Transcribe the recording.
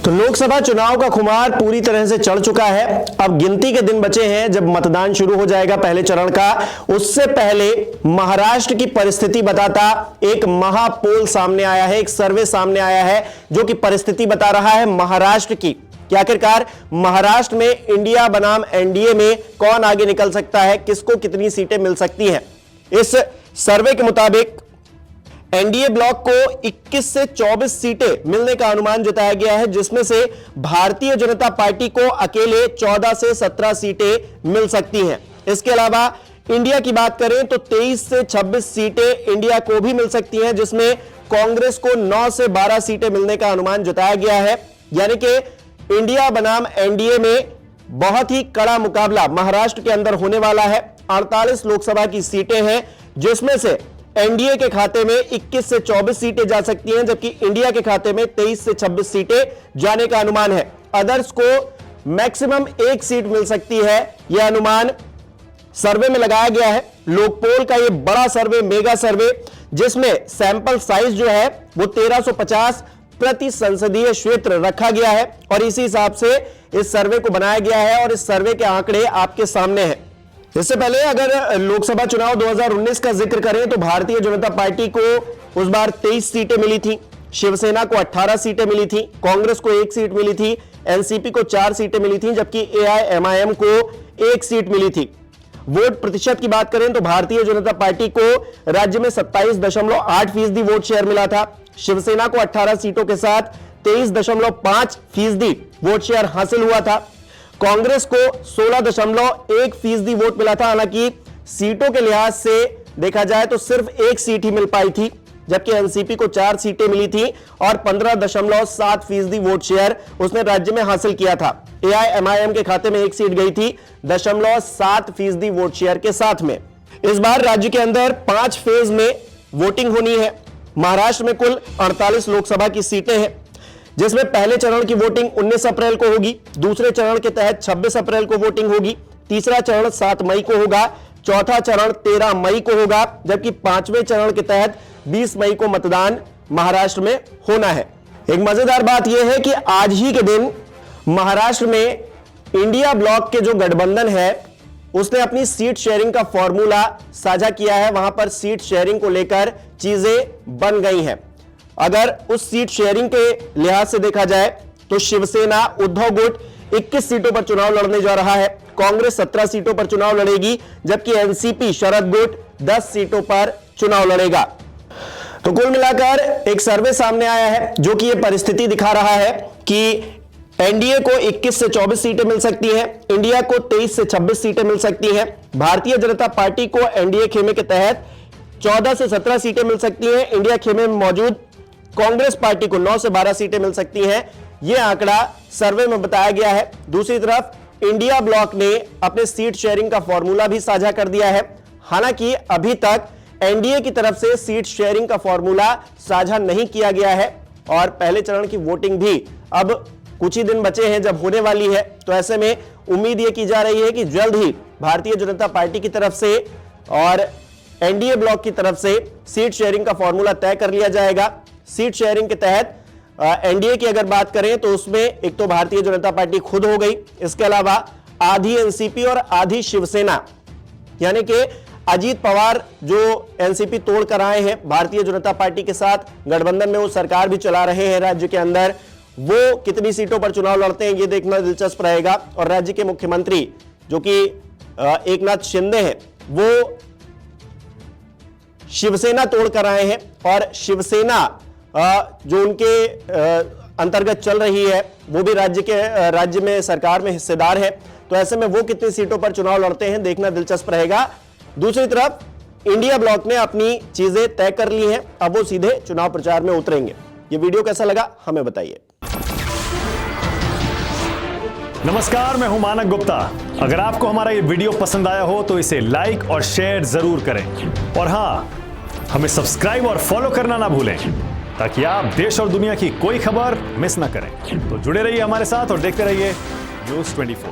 तो लोकसभा चुनाव का खुमार पूरी तरह से चढ़ चुका है। अब गिनती के दिन बचे हैं जब मतदान शुरू हो जाएगा पहले चरण का। उससे पहले महाराष्ट्र की परिस्थिति बताता एक महापोल सामने आया है, एक सर्वे सामने आया है जो कि परिस्थिति बता रहा है महाराष्ट्र की कि आखिरकार महाराष्ट्र में इंडिया बनाम एनडीए में कौन आगे निकल सकता है, किसको कितनी सीटें मिल सकती हैं। इस सर्वे के मुताबिक एनडीए ब्लॉक को 21 से 24 सीटें मिलने का अनुमान जताया गया है, जिसमें से भारतीय जनता पार्टी को अकेले 14 से 17 सीटें मिल सकती हैं। इसके अलावा इंडिया की बात करें तो 23 से 26 सीटें इंडिया को भी मिल सकती हैं, जिसमें कांग्रेस को 9 से 12 सीटें मिलने का अनुमान जताया गया है। यानी कि इंडिया बनाम एनडीए में बहुत ही कड़ा मुकाबला महाराष्ट्र के अंदर होने वाला है। 48 लोकसभा की सीटें हैं, जिसमें से एनडीए के खाते में 21 से 24 सीटें जा सकती हैं, जबकि इंडिया के खाते में 23 से 26 सीटें जाने का अनुमान है। अदर्स को मैक्सिमम 1 सीट मिल सकती है, यह अनुमान सर्वे में लगाया गया है। लोकपोल का यह बड़ा सर्वे, मेगा सर्वे, जिसमें सैंपल साइज जो है वो 1350 प्रति संसदीय क्षेत्र रखा गया है और इसी हिसाब से इस सर्वे को बनाया गया है और इस सर्वे के आंकड़े आपके सामने हैं। इससे पहले अगर लोकसभा चुनाव 2019 का जिक्र करें तो भारतीय जनता पार्टी को उस बार 23 सीटें मिली थी, शिवसेना को 18 सीटें मिली थी, कांग्रेस को 1 सीट मिली थी, एनसीपी को 4 सीटें मिली थी, जबकि एआईएमआईएम को 1 सीट मिली थी। वोट प्रतिशत की बात करें तो भारतीय जनता पार्टी को राज्य में 27.8% वोट शेयर मिला था, शिवसेना को 18 सीटों के साथ 23.5% वोट शेयर हासिल हुआ था, कांग्रेस को 16.1% वोट मिला था। हालांकि सीटों के लिहाज से देखा जाए तो सिर्फ 1 सीट ही मिल पाई थी, जबकि एनसीपी को 4 सीटें मिली थी और 15.7% वोट शेयर उसने राज्य में हासिल किया था। एआईएमआईएम के खाते में 1 सीट गई थी 0.7% वोट शेयर के साथ में। इस बार राज्य के अंदर 5 फेज में वोटिंग होनी है। महाराष्ट्र में कुल 48 लोकसभा की सीटें हैं, जिसमें पहले चरण की वोटिंग 19 अप्रैल को होगी, दूसरे चरण के तहत 26 अप्रैल को वोटिंग होगी, तीसरा चरण 7 मई को होगा, चौथा चरण 13 मई को होगा, जबकि 5वें चरण के तहत 20 मई को मतदान महाराष्ट्र में होना है। एक मजेदार बात यह है कि आज ही के दिन महाराष्ट्र में इंडिया ब्लॉक के जो गठबंधन है उसने अपनी सीट शेयरिंग का फॉर्मूला साझा किया है। वहां पर सीट शेयरिंग को लेकर चीजें बन गई हैं। अगर उस सीट शेयरिंग के लिहाज से देखा जाए तो शिवसेना उद्धव गुट 21 सीटों पर चुनाव लड़ने जा रहा है, कांग्रेस 17 सीटों पर चुनाव लड़ेगी, जबकि एनसीपी शरद गुट 10 सीटों पर चुनाव लड़ेगा। तो कुल मिलाकर एक सर्वे सामने आया है जो कि यह परिस्थिति दिखा रहा है कि एनडीए को 21 से 24 सीटें मिल सकती हैं, इंडिया को 23 से 26 सीटें मिल सकती हैं, भारतीय जनता पार्टी को एनडीए खेमे के तहत 14 से 17 सीटें मिल सकती हैं, इंडिया खेमे में मौजूद कांग्रेस पार्टी को 9 से 12 सीटें मिल सकती हैं। यह आंकड़ा सर्वे में बताया गया है। दूसरी तरफ इंडिया ब्लॉक ने अपने सीट शेयरिंग का फॉर्मूला भी साझा कर दिया है। हालांकि अभी तक एनडीए की तरफ से सीट शेयरिंग का फॉर्मूला साझा नहीं किया गया है और पहले चरण की वोटिंग भी अब कुछ ही दिन बचे हैं जब होने वाली है। तो ऐसे में उम्मीद यह की जा रही है कि जल्द ही भारतीय जनता पार्टी की तरफ से और एनडीए ब्लॉक की तरफ से सीट शेयरिंग का फॉर्मूला तय कर लिया जाएगा। सीट शेयरिंग के तहत एनडीए की अगर बात करें तो उसमें एक तो भारतीय जनता पार्टी खुद हो गई, इसके अलावा आधी एनसीपी और आधी शिवसेना, यानी कि अजीत पवार जो एनसीपी तोड़ कर आए हैं भारतीय जनता पार्टी के साथ गठबंधन में, वो सरकार भी चला रहे हैं राज्य के अंदर, वो कितनी सीटों पर चुनाव लड़ते हैं ये देखना दिलचस्प रहेगा। और राज्य के मुख्यमंत्री जो कि एकनाथ शिंदे हैं वो शिवसेना तोड़ कर आए हैं और शिवसेना जो उनके अंतर्गत चल रही है वो भी राज्य में सरकार में हिस्सेदार है। तो ऐसे में वो कितनी सीटों पर चुनाव लड़ते हैं देखना दिलचस्प रहेगा। दूसरी तरफ इंडिया ब्लॉक ने अपनी चीजें तय कर ली हैं, अब वो सीधे चुनाव प्रचार में उतरेंगे। ये वीडियो कैसा लगा हमें बताइए। नमस्कार, मैं हूं मानक गुप्ता। अगर आपको हमारा ये वीडियो पसंद आया हो तो इसे लाइक और शेयर जरूर करें और हां, हमें सब्सक्राइब और फॉलो करना ना भूलें ताकि आप देश और दुनिया की कोई खबर मिस ना करें। तो जुड़े रहिए हमारे साथ और देखते रहिए न्यूज़ 24।